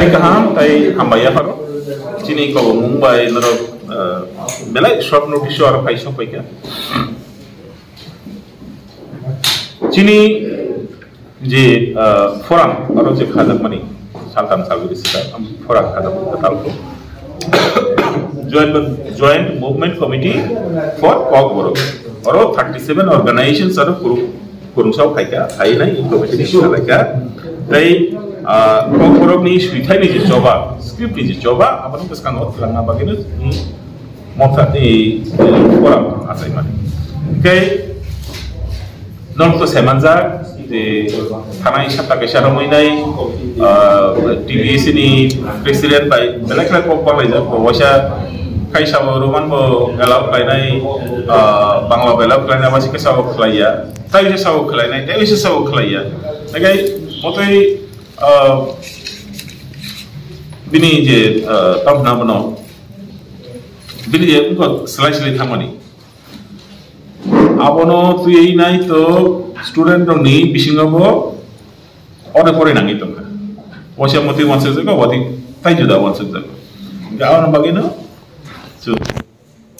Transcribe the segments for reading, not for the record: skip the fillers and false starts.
Tadi kaham, tadi hambaya paro. Cini kau Mumbai nero belai short notice or paisa paika. Cini je forum atau je khadam mani saltan saluri sida forum khadam betal ko. Joint Movement Committee for Kokborok. Oro 37 organizations are kurungsau paika. Hai na ini committee ni salaka. Tadi Kokborok ni suitai ni je coba. Script ni coba, apa tu sekarang orang bilang apa gitu, motor ni orang asal mana. Okay, non tu semanja di tanah isap tak kesana mainai, TVS ni presiden by belakang kokor aja, bahasa kaisa roman bo elok lainai, bangla belok lainai masih kesawuk kelaya, tapi kesawuk kelaya, tapi kesawuk kelaya. Okay, motor bini je tahu nama no, bini je unko selain thamani. Abono tu ini nai to student dong ni bisingobo, orang kore nangi tu kan. Wasiat motif wansa juga, wati tai juga wansa juga. Gawan bagino, so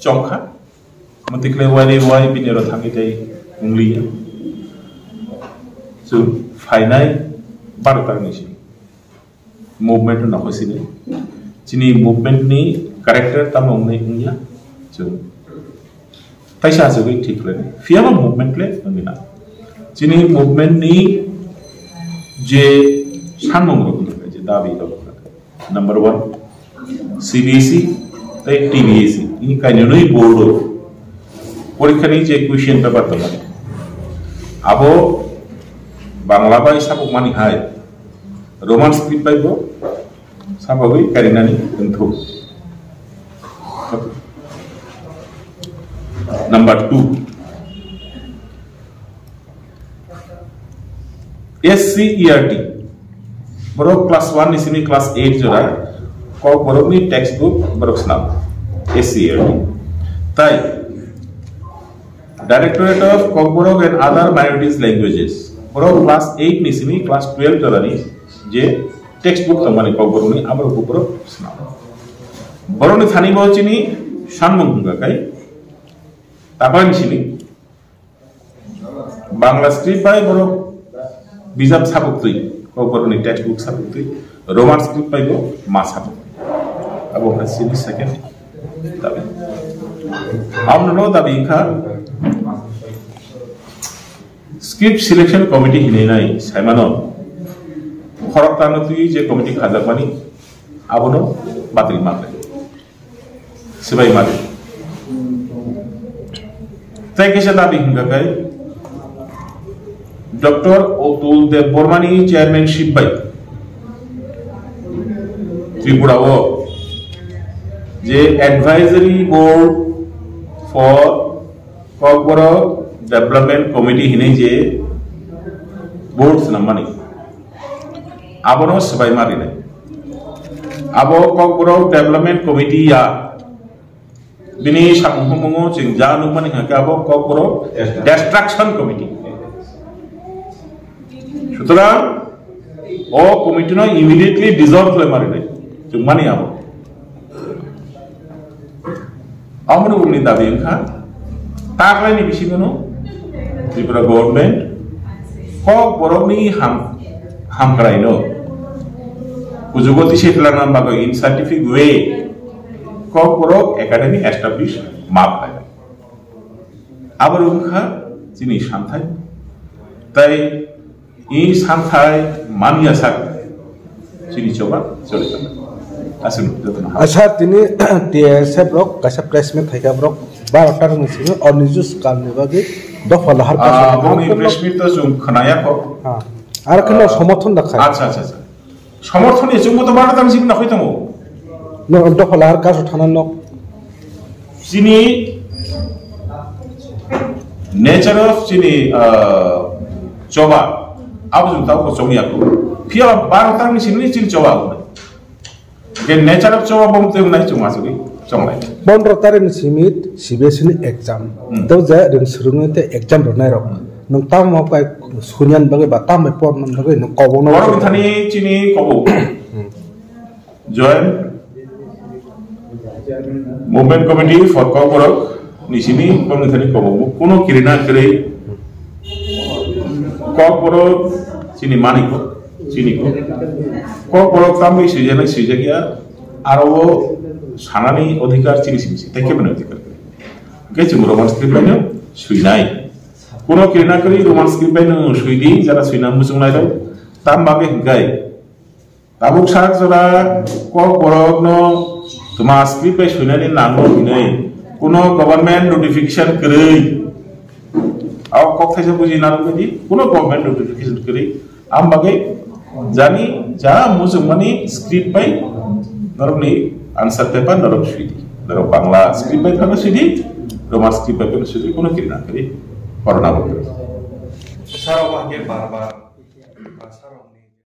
congkak, motif lewai bini orang thangi tai ungli, so final baru tarni sih. Movement tu nak sini, cini movement ni karakter tamu ni punya, so, taisa juga ठीक ले, फिर हम movement ले, नहीं cini movement ni je sanmong rokun je dabi rokun. Number 1, CBSE, tai TVS, ini kayaknya ni board, परीक्षा ni je question paper tu mana, abo Bangla by sabuk mani hai. Roman script by go, sabagui karinani untuk. Number 2, SCERT. Borok class 1 di sini class 8 jorai. Kau borok ni textbook borok senam. SCERT. Tai Directorate of Kokborok and Other Minorities Languages. Borok class 8 di sini class 12 jorai. J textbook तमाने कौबरों में आबर कौबरों सुनाओ बरों ने थानी बहुत चीनी शान मंगूंगा कहीं तापान चीनी Bangla script bye बरों बिजाब साबुक तुई कौबरों ने टेक्स्टबुक साबुक तुई रोमान स्क्रिप्ट बाय बो मास साबुक अब वो सीरीज सेकंड तबे हम नो तबे इनका स्क्रिप्ट सिलेक्शन कमिटी ही नहीं ना ही साइमनो खरक तानो तुई जे कमिटी खाजक मानी abono batil mate sebai mate tai kesa dabi hinga kai Dr. Otul Dev Bormani chairmanship by Tripura wo je advisory board for Kokborok development committee hine je boards na mani abono sebai mari ne abo Kokborok development committee ya bini samungmungo jeng janu mani hake abo Kokborok destruction committee সুতরাং ও committee না immediately dissolve করে মারি নাই জং মানি abo আমরো উনি দাবি এখা তাকলাইনি বিসিগনো Tripura government Kokborokni hamkraino Kujugoti Shetlanam Bago in scientific way Kokborok Academy established map like Abarunka Jini Shantai Tai in Shantai Mania Sak Jini Choba Solita Asun Asha Tini TSF Rock Kasha placement Hika Rock Baratar Musim or Nijus Karnivagi Dofala Harka Investment Zoom Kanaya Arkano Somoton the Kai. সমর্থন এসে মতো বাড়া দাম Signa হইতাম no Dafla আর কাজ উঠানো ন চিনি নেচার অফ চিনি চবা আবজু তাও চমিয়া কো ফিয়া 12 টাং চিনি চিনি চবা কে নেচার অফ চবা বমতে নাই চমাসুরি চমলাই বন রতারেন সিমিট সিবিএসই এক্সাম তো যা রিং সুরুংতে এক্সাম রনাই রক nung tam mau kai sunyan bagai batam mai pon nung bagai nung kobong orang thani chini kobo join movement committee for Kokborok nisini pengethani komo kuno kirina kiri Kokborok sini maniko sini ko Kokborok tambi sujagia aro sanani odhikar sini sini teke bana odhikar ke chum roman script bana suinai kuno kirina kiri roman script bana suidi jara suina musung lai dau tambage gai tabuk sak jora Kokborok no tuma script by suinani nango hinai kuno government notification kiri aw kok thaise buji naru kedi kuno government notification kiri am bagai jani ja musung mani script by normally answer paper norok suidi norok bangla script by thana suidi roman script by suidi kuno kirina kiri corona bokre saro bahage bar